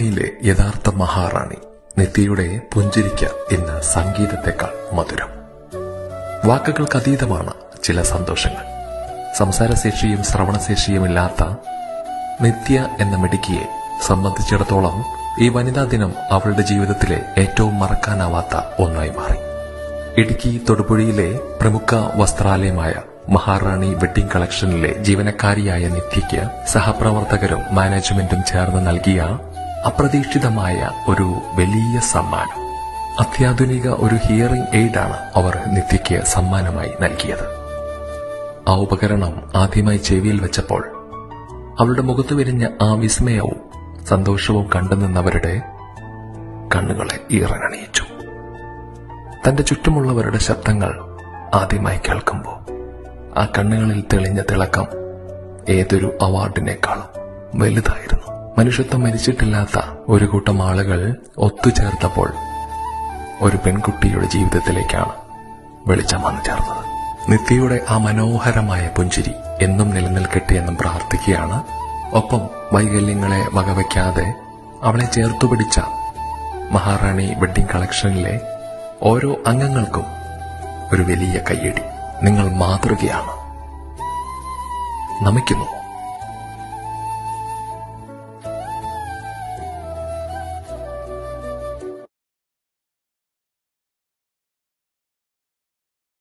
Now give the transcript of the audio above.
സിനിമയിലെ യഥാർത്ഥ മഹാറാണി നിത്യയുടെ പുഞ്ചിരിക്ക് ഇന്ന് സംഗീതത്തെക്കാൾ മധുരം. വാക്കുകൾക്കതീതമാണ് ചില സന്തോഷങ്ങൾ. സംസാരശേഷിയും ശ്രവണശേഷിയുമില്ലാത്ത നിത്യ എന്ന മിടുക്കിയെ സംബന്ധിച്ചിടത്തോളം ഈ വനിതാ ദിനം അവളുടെ ജീവിതത്തിലെ ഏറ്റവും മറക്കാനാവാത്ത ഒന്നായി മാറി. ഇടുക്കി തൊടുപുഴയിലെ പ്രമുഖ വസ്ത്രാലയമായ മഹാറാണി വെഡ്ഡിംഗ് കളക്ഷനിലെ ജീവനക്കാരിയായ നിത്യയ്ക്ക് സഹപ്രവർത്തകരും മാനേജ്മെന്റും ചേർന്ന് നൽകിയ അപ്രതീക്ഷിതമായ ഒരു വലിയ സമ്മാനം. അത്യാധുനിക ഒരു ഹിയറിംഗ് എയ്ഡാണ് അവർ നിത്യയ്ക്ക് സമ്മാനമായി നൽകിയത്. ആ ഉപകരണം ആദ്യമായി ചെവിയിൽ വെച്ചപ്പോൾ അവളുടെ മുഖത്ത് വിരിഞ്ഞ ആ വിസ്മയവും സന്തോഷവും കണ്ടുനിന്നവരുടെ കണ്ണുകളെ ഈറനണിയിച്ചു. തന്റെ ചുറ്റുമുള്ളവരുടെ ശബ്ദങ്ങൾ ആദ്യമായി കേൾക്കുമ്പോൾ ആ കണ്ണുകളിൽ തെളിഞ്ഞ തിളക്കം ഏതൊരു അവാർഡിനേക്കാളും വലുതായിരുന്നു. മനുഷ്യത്വം മരിച്ചിട്ടില്ലാത്ത ഒരു കൂട്ടം ആളുകൾ ഒത്തുചേർത്തപ്പോൾ ഒരു പെൺകുട്ടിയുടെ ജീവിതത്തിലേക്കാണ് വെളിച്ചം വന്നു ചേർന്നത്. നിത്യയുടെ ആ മനോഹരമായ പുഞ്ചിരി എന്നും നിലനിൽക്കട്ടെ എന്നും പ്രാർത്ഥിക്കുകയാണ്. ഒപ്പം വൈകല്യങ്ങളെ വകവയ്ക്കാതെ അവളെ ചേർത്തുപിടിച്ച മഹാറാണി വെഡ്ഡിംഗ് കളക്ഷനിലെ ഓരോ അംഗങ്ങൾക്കും ഒരു വലിയ കയ്യടി. നിങ്ങൾ മാതൃകയാണ്. നമിക്കുന്നു.